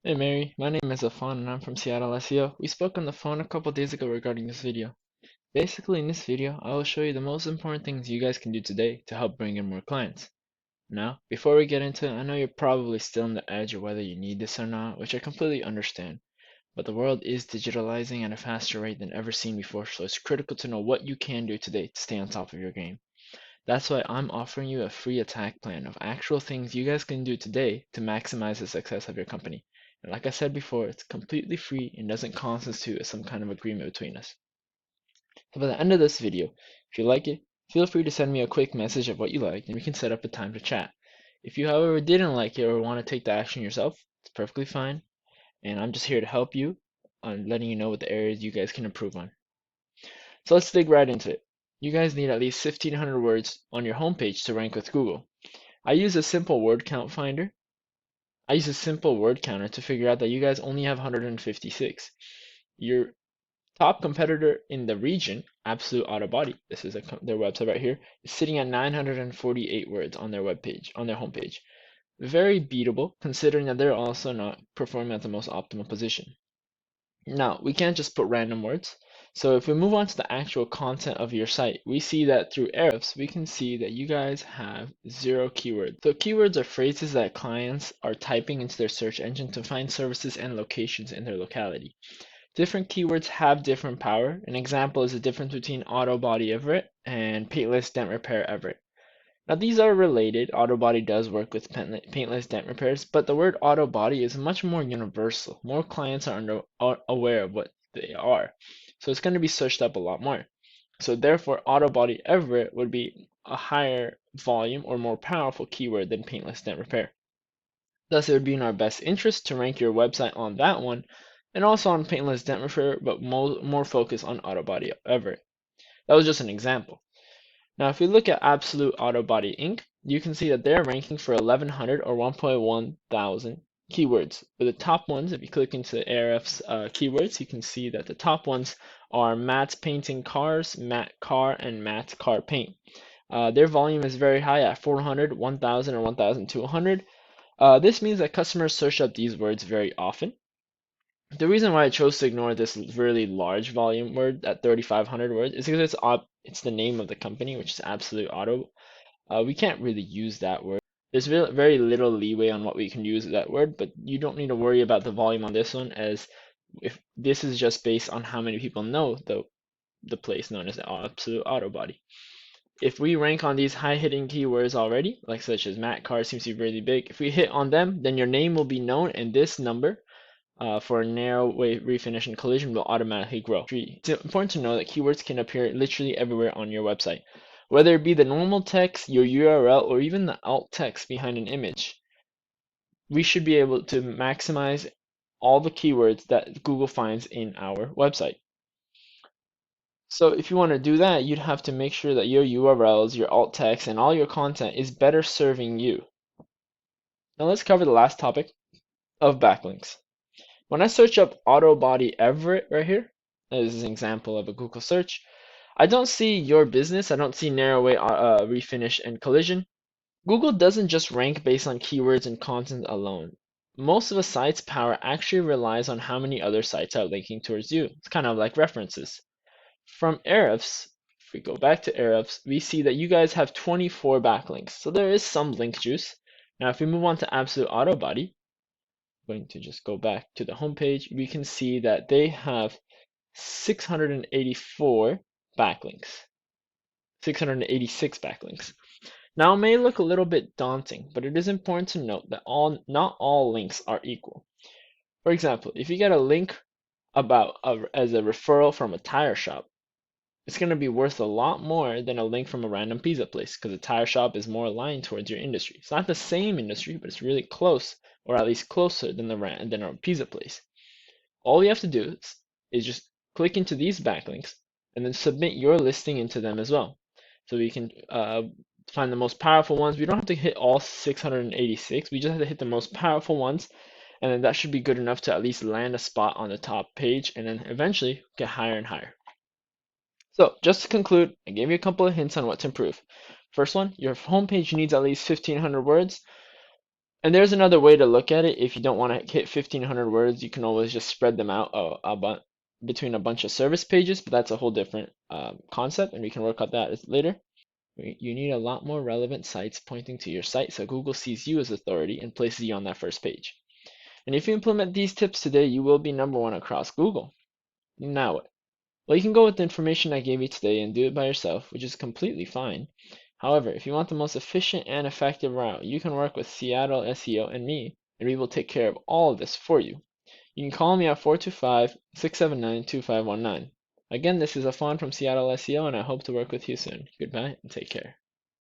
Hey Mary, my name is Afan and I'm from Seattle SEO. We spoke on the phone a couple days ago regarding this video. Basically, in this video, I will show you the most important things you guys can do today to help bring in more clients. Now, before we get into it, I know you're probably still on the edge of whether you need this or not, which I completely understand. But the world is digitalizing at a faster rate than ever seen before, so it's critical to know what you can do today to stay on top of your game. That's why I'm offering you a free attack plan of actual things you guys can do today to maximize the success of your company. And like I said before, it's completely free and doesn't constitute some kind of agreement between us. So by the end of this video, if you like it, feel free to send me a quick message of what you liked and we can set up a time to chat. If you, however, didn't like it or want to take the action yourself, it's perfectly fine. And I'm just here to help you on letting you know what the areas you guys can improve on. So let's dig right into it. You guys need at least 1,500 words on your homepage to rank with Google. I use a simple word count finder. I use a simple word counter to figure out that you guys only have 156. Your top competitor in the region, Absolute Auto Body, this is their website right here, is sitting at 948 words on their webpage, on their homepage. Very beatable, considering that they're also not performing at the most optimal position. Now, we can't just put random words. So if we move on to the actual content of your site, we see that through Ahrefs, we can see that you guys have 0 keywords. So keywords are phrases that clients are typing into their search engine to find services and locations in their locality. Different keywords have different power. An example is the difference between auto body Everett and paintless dent repair Everett. Now these are related. Auto body does work with paintless dent repairs, but the word auto body is much more universal. More clients are aware of what they are. So it's going to be searched up a lot more. So therefore, auto body Everett would be a higher volume or more powerful keyword than paintless dent repair. Thus, it would be in our best interest to rank your website on that one and also on paintless dent repair, but more focus on auto body Everett. That was just an example. Now, if we look at Absolute Auto Body Inc., you can see that they're ranking for 1,100 or 1.1 thousand keywords. But the top ones, if you click into Ahrefs keywords, you can see that the top ones are matte painting cars, matte car, and matte car paint. Their volume is very high at 400, 1,000, or 1,200. This means that customers search up these words very often. The reason why I chose to ignore this really large volume word at 3,500 words is because it's the name of the company, which is Absolute Auto. We can't really use that word. There's very little leeway on what we can use that word, but you don't need to worry about the volume on this one, as if this is just based on how many people know the place known as the Absolute Auto Body. If we rank on these high hitting keywords already, like such as Matt Car seems to be really big, if we hit on them, then your name will be known and this number for narrow wave refinish and collision will automatically grow. It's important to know that keywords can appear literally everywhere on your website. Whether it be the normal text, your URL, or even the alt text behind an image, we should be able to maximize all the keywords that Google finds in our website. So if you want to do that, you'd have to make sure that your URLs, your alt text, and all your content is better serving you. Now let's cover the last topic of backlinks. When I search up auto body Everett right here, this is an example of a Google search, I don't see your business. I don't see narrow way refinish and collision. Google doesn't just rank based on keywords and content alone. Most of a site's power actually relies on how many other sites are linking towards you. It's kind of like references. From Ahrefs, if we go back to Ahrefs, we see that you guys have 24 backlinks. So there is some link juice. Now if we move on to Absolute Auto Body, going to just go back to the home page, we can see that they have 684 backlinks, 686 backlinks. Now it may look a little bit daunting, but it is important to note that not all links are equal. For example, if you get a link as a referral from a tire shop, it's going to be worth a lot more than a link from a random pizza place because a tire shop is more aligned towards your industry. It's not the same industry, but it's really close, or at least closer than a pizza place. All you have to do is just click into these backlinks and then submit your listing into them as well. So we can find the most powerful ones. We don't have to hit all 686. We just have to hit the most powerful ones, and then that should be good enough to at least land a spot on the top page and then eventually get higher and higher. So just to conclude, I gave you a couple of hints on what to improve. First one, your homepage needs at least 1,500 words. And there's another way to look at it. If you don't want to hit 1,500 words, you can always just spread them out between a bunch of service pages, but that's a whole different concept, and we can work on that later. You need a lot more relevant sites pointing to your site so Google sees you as authority and places you on that first page. And if you implement these tips today, you will be #1 across Google. Now what? Well, you can go with the information I gave you today and do it by yourself, which is completely fine. However, if you want the most efficient and effective route, you can work with Seattle SEO and me, and we will take care of all of this for you. You can call me at 425-679-2519. Again, this is Afan from Seattle SEO, and I hope to work with you soon. Goodbye and take care.